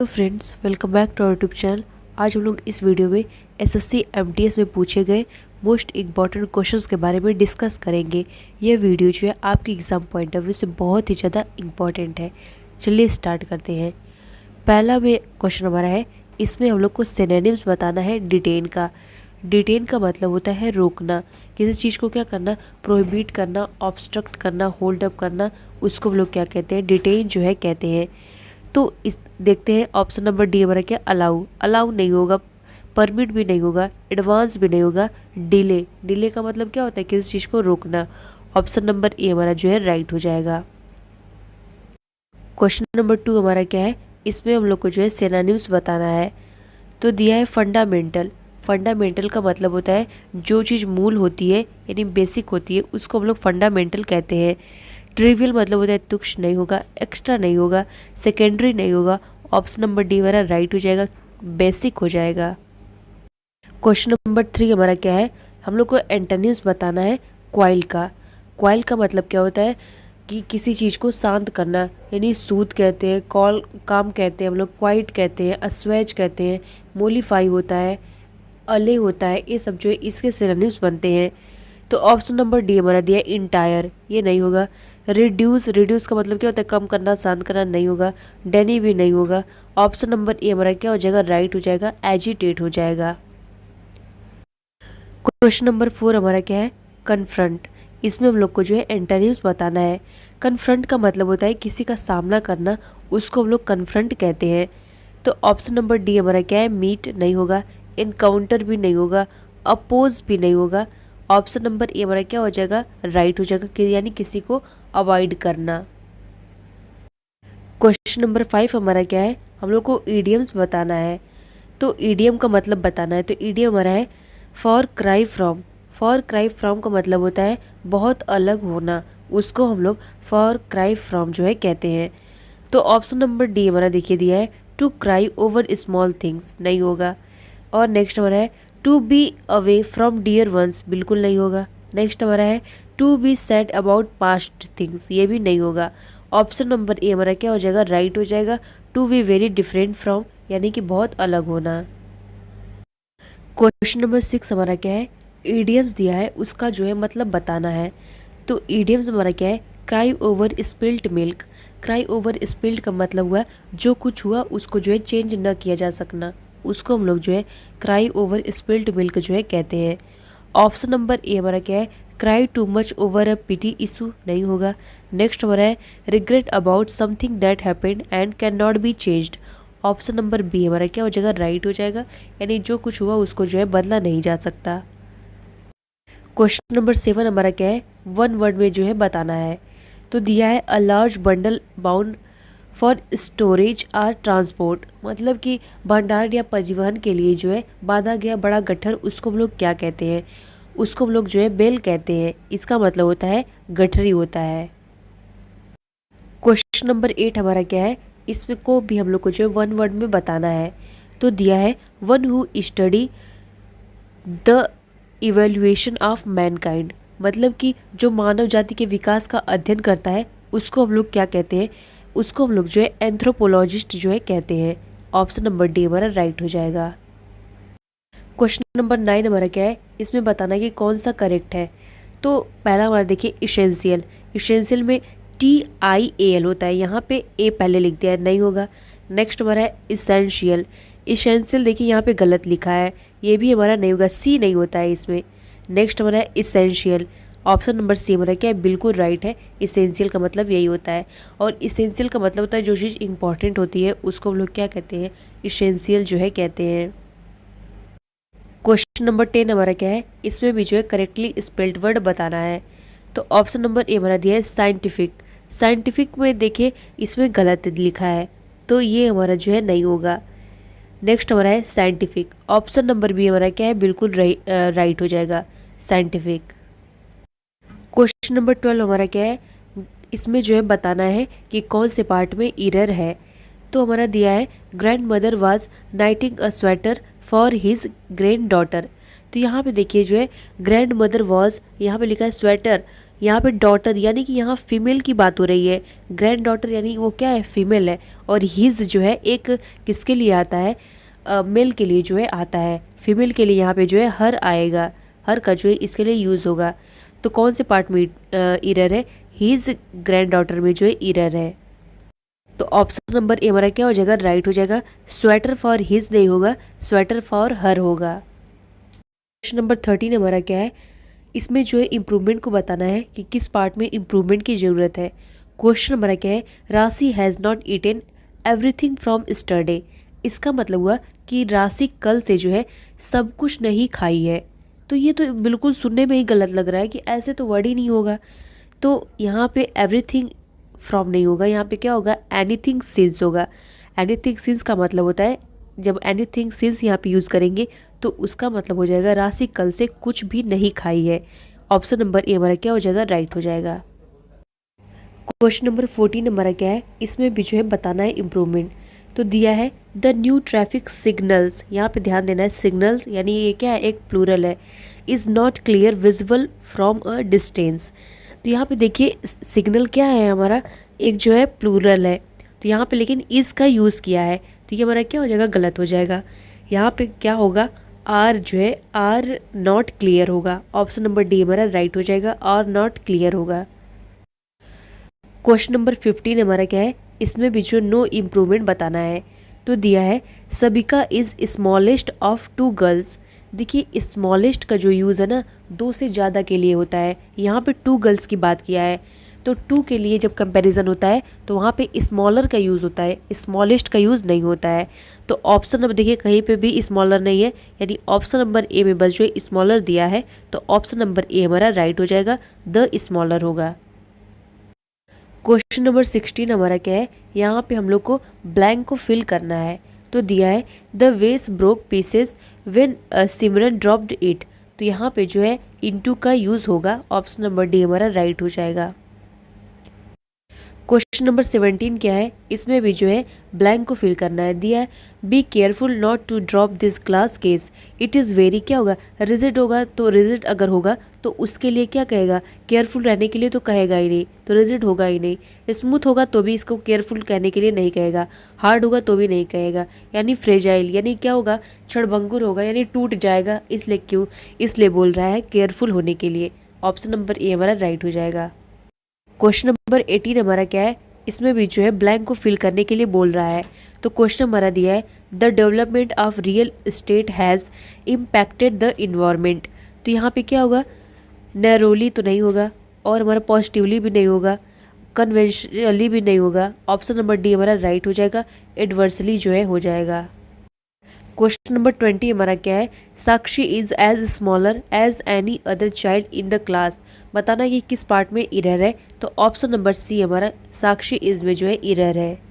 Hello friends, welcome back to our YouTube channel. आज हम लोग इस वीडियो में एसएससी एमटीएस में पूछे गए मोस्ट इम्पॉर्टेंट क्वेश्चंस के बारे में डिस्कस करेंगे। यह वीडियो जो है आपके एग्ज़ाम पॉइंट ऑफ व्यू से बहुत ही ज़्यादा इम्पॉर्टेंट है। चलिए स्टार्ट करते हैं। पहला में क्वेश्चन हमारा है, इसमें हम लोग को सिनोनिम्स बताना है डिटेन का। डिटेन का मतलब होता है रोकना, किसी चीज़ को क्या करना, प्रोहिबिट करना, ऑब्स्ट्रक्ट करना, होल्ड अप करना, उसको हम लोग क्या कहते हैं, डिटेन जो है कहते हैं। तो इस देखते हैं ऑप्शन नंबर डी हमारा क्या, अलाउ। अलाउ नहीं होगा, परमिट भी नहीं होगा, एडवांस भी नहीं होगा, डिले। डिले का मतलब क्या होता है, किसी चीज़ को रोकना। ऑप्शन नंबर ए हमारा जो है राइट हो जाएगा। क्वेश्चन नंबर 2 हमारा क्या है, इसमें हम लोग को जो है सिनोनिम्स बताना है। तो दिया है फंडामेंटल। फंडामेंटल का मतलब होता है जो चीज़ मूल होती है यानी बेसिक होती है, उसको हम लोग फंडामेंटल कहते हैं। ट्रिवियल मतलब होता है तुच्छ नहीं होगा, एक्स्ट्रा नहीं होगा, सेकेंडरी नहीं होगा। ऑप्शन नंबर डी हमारा राइट हो जाएगा, बेसिक हो जाएगा। क्वेश्चन नंबर 3 हमारा क्या है, हम लोग को एंटोनिम्स बताना है क्वाइल का। क्वाइल का मतलब क्या होता है कि किसी चीज़ को शांत करना, यानी सूद कहते हैं, कॉल काम कहते हैं, हम लोग क्वाइट कहते हैं, अस्वेज कहते हैं, मोलिफाई होता है, अले होता है, ये सब जो है इसके सिनोनिम्स बनते हैं। तो ऑप्शन नंबर डी हमारा दिया इंटायर, ये नहीं होगा। रिड्यूस, रिड्यूस का मतलब क्या होता है, कम करना, शांत करना, नहीं होगा। डेनी भी नहीं होगा। ऑप्शन नंबर ए हमारा क्या हो जाएगा, राइट हो जाएगा, एजिटेट हो जाएगा। क्वेश्चन नंबर 4 हमारा क्या है, कन्फ्रंट। इसमें हम लोग को जो है एंटोनिम्स बताना है। कन्फ्रंट का मतलब होता है किसी का सामना करना, उसको हम लोग कन्फ्रंट कहते हैं। तो ऑप्शन नंबर डी हमारा क्या है, मीट नहीं होगा, इनकाउंटर भी नहीं होगा, अपोज भी नहीं होगा। ऑप्शन नंबर ए हमारा क्या हो जाएगा, राइट हो जाएगा, कि यानी किसी को अवॉइड करना। क्वेश्चन नंबर 5 हमारा क्या है, हम लोग को ईडियम्स बताना है। तो ईडियम का मतलब बताना है। तो ईडियम हमारा है for cry from. For cry from का मतलब होता है बहुत अलग होना, उसको हम लोग फॉर क्राई फ्रॉम जो है कहते हैं। तो ऑप्शन नंबर डी हमारा देखिए दिया है, to cry over small things, नहीं होगा। और नेक्स्ट हमारा है to be away from dear ones, बिल्कुल नहीं होगा। नेक्स्ट हमारा है to be sad about past things, ये भी नहीं होगा। ऑप्शन नंबर ए हमारा क्या हो जाएगा, राइट हो जाएगा, to be very different from, यानी कि बहुत अलग होना। क्वेश्चन नंबर 6 हमारा क्या है, ईडियम्स दिया है, उसका जो है मतलब बताना है। तो ईडियम्स हमारा क्या है, cry over spilt milk. Cry over spilt का मतलब हुआ जो कुछ हुआ उसको जो है चेंज न किया जा सकना, उसको हम लोग जो है क्राई ओवर स्पिल्ट मिल्क जो है कहते हैं। ऑप्शन नंबर ए हमारा क्या है, cry too much over a pity issue, नहीं होगा। नेक्स्ट हमारा है regret about something that happened and can not be changed. Option number B हमारा क्या हो जाएगा, राइट हो जाएगा, यानी जो कुछ हुआ उसको जो है बदला नहीं जा सकता। क्वेश्चन नंबर 7 हमारा क्या है, वन वर्ड में जो है बताना है। तो दिया है a large bundle bound for storage or transport, मतलब कि भंडारण या परिवहन के लिए जो है बांधा गया बड़ा गट्ठर, उसको हम लोग क्या कहते हैं, उसको हम लोग जो है बेल कहते हैं। इसका मतलब होता है गठरी होता है। क्वेश्चन नंबर 8 हमारा क्या है, इसमें को भी हम लोग को जो है वन वर्ड में बताना है। तो दिया है one who study the evaluation of Mankind, मतलब कि जो मानव जाति के विकास का अध्ययन करता है उसको हम लोग क्या कहते हैं, उसको हम लोग जो है एंथ्रोपोलॉजिस्ट जो है कहते हैं। ऑप्शन नंबर डी हमारा राइट हो जाएगा। क्वेश्चन नंबर 9 हमारा क्या है, इसमें बताना है कि कौन सा करेक्ट है। तो पहला हमारा देखिए इसेंशियल। इसेंशियल में TIAL होता है, यहाँ पे ए पहले लिख दिया है, नहीं होगा। नेक्स्ट हमारा है इसेंशियल। इसेंशियल देखिए यहाँ पे गलत लिखा है, ये भी हमारा नहीं होगा, सी नहीं होता है इसमें। नेक्स्ट हमारा है इसेंशियल। ऑप्शन नंबर सी हमारा क्या है, बिल्कुल राइट है, इसेंशियल का मतलब यही होता है। और इसेंशियल का मतलब होता है जो चीज़ इंपॉर्टेंट होती है उसको हम लोग क्या कहते हैं, इसेंशियल जो है कहते हैं। क्वेश्चन नंबर 10 हमारा क्या है, इसमें भी जो है करेक्टली स्पेल्ड वर्ड बताना है। तो ऑप्शन नंबर ए हमारा दिया है साइंटिफिक। साइंटिफिक में देखिए इसमें गलत लिखा है, तो ये हमारा जो है नहीं होगा। नेक्स्ट हमारा है साइंटिफिक। ऑप्शन नंबर बी हमारा क्या है, बिल्कुल राइट हो जाएगा, साइंटिफिक। क्वेश्चन नंबर 12 हमारा क्या है, इसमें जो है बताना है कि कौन से पार्ट में एरर है। तो हमारा दिया है grand mother was नाइटिंग a sweater for his grand daughter. तो यहाँ पे देखिए जो है ग्रैंड मदर वॉज, यहाँ पे लिखा है स्वेटर, यहाँ पे डॉटर यानी कि यहाँ फीमेल की बात हो रही है, ग्रैंड डॉटर यानी वो क्या है, फीमेल है। और हिज जो है एक किसके लिए आता है, मेल के लिए जो है आता है। फीमेल के लिए यहाँ पे जो है हर आएगा, हर का जो है इसके लिए यूज़ होगा। तो कौन से पार्ट में इरर है, हिज ग्रैंड डॉटर में जो है इरर है। तो ऑप्शन नंबर ए हमारा क्या हो जाएगा, राइट हो जाएगा। स्वेटर फॉर हिज नहीं होगा, स्वेटर फॉर हर होगा। क्वेश्चन नंबर 13 हमारा क्या है, इसमें जो है इम्प्रूवमेंट को बताना है कि किस पार्ट में इम्प्रूवमेंट की ज़रूरत है। क्वेश्चन हमारा क्या है, Rashi has not eaten everything from yesterday. इसका मतलब हुआ कि राशि कल से जो है सब कुछ नहीं खाई है। तो ये तो बिल्कुल सुनने में ही गलत लग रहा है कि ऐसे तो वर्ड ही नहीं होगा। तो यहाँ पे एवरीथिंग फ्रॉम नहीं होगा, यहाँ पे क्या होगा, एनीथिंग सिंस होगा। एनीथिंग सिंस का मतलब होता है, जब एनीथिंग सिंस यहाँ पे यूज़ करेंगे तो उसका मतलब हो जाएगा राशि कल से कुछ भी नहीं खाई है। ऑप्शन नंबर ए हमारा क्या हो जाएगा, राइट हो जाएगा। क्वेश्चन नंबर 14 हमारा क्या है, इसमें भी जो है बताना है इम्प्रूवमेंट। तो दिया है द न्यू ट्रैफिक सिग्नल्स, यहाँ पे ध्यान देना है, सिग्नल्स यानी ये क्या है, एक प्लूरल है। Is not clear visible from a distance. तो यहाँ पे देखिए सिग्नल क्या है हमारा, एक जो है प्लूरल है। तो यहाँ पे लेकिन इस का यूज़ किया है, तो ये हमारा क्या हो जाएगा, गलत हो जाएगा। यहाँ पे क्या होगा, आर जो है आर नॉट क्लियर होगा। ऑप्शन नंबर डी हमारा राइट हो जाएगा, आर नॉट क्लियर होगा। क्वेश्चन नंबर 15 हमारा क्या है, इसमें भी जो नो इम्प्रूवमेंट बताना है। तो दिया है Sabika is smallest of 2 girls. देखिए स्मॉलेस्ट का जो यूज़ है ना, 2 से ज़्यादा के लिए होता है। यहाँ पे 2 गर्ल्स की बात किया है, तो 2 के लिए जब कंपैरिजन होता है तो वहाँ पे स्मॉलर का यूज़ होता है, स्मॉलेस्ट का यूज़ नहीं होता है। तो ऑप्शन नंबर देखिए कहीं पे भी स्मॉलर नहीं है, यानी ऑप्शन नंबर ए में बस जो है स्मॉलर दिया है, तो ऑप्शन नंबर ए हमारा राइट हो जाएगा, द स्मॉलर होगा। क्वेश्चन नंबर 16 हमारा क्या है, यहाँ पे हम लोग को ब्लैंक को फिल करना है। तो दिया है द वेस broke pieces when Simran dropped it. तो यहाँ पे जो है इनटू का यूज़ होगा। ऑप्शन नंबर डी हमारा राइट हो जाएगा। क्वेश्चन नंबर 17 क्या है, इसमें भी जो है ब्लैंक को फिल करना है। दिया है be careful not to drop this glass case, it is very क्या होगा, रिजिड होगा। तो रिजिड अगर होगा तो उसके लिए क्या कहेगा, केयरफुल रहने के लिए तो कहेगा ही नहीं, तो रिजिड होगा ही नहीं। स्मूथ होगा तो भी इसको केयरफुल कहने के लिए नहीं कहेगा, हार्ड होगा तो भी नहीं कहेगा, यानी फ्रेजाइल यानी क्या होगा, क्षणभंगुर होगा यानी टूट जाएगा। इसलिए क्यों, इसलिए बोल रहा है केयरफुल होने के लिए। ऑप्शन नंबर ए हमारा राइट हो जाएगा। क्वेश्चन नंबर 18 हमारा क्या है, इसमें भी जो है ब्लैंक को फिल करने के लिए बोल रहा है। तो क्वेश्चन हमारा दिया है the development of real estate has impacted the environment. तो यहाँ पे क्या होगा, नैरोली तो नहीं होगा, और हमारा पॉजिटिवली भी नहीं होगा, कन्वेंशनली भी नहीं होगा। ऑप्शन नंबर डी हमारा राइट हो जाएगा, एडवर्सली जो है हो जाएगा। क्वेश्चन नंबर 20 हमारा क्या है, Sakshi is as smaller as any other child in the class. बताना कि किस पार्ट में इरर है। तो ऑप्शन नंबर सी हमारा साक्षी इज में जो है इरर है।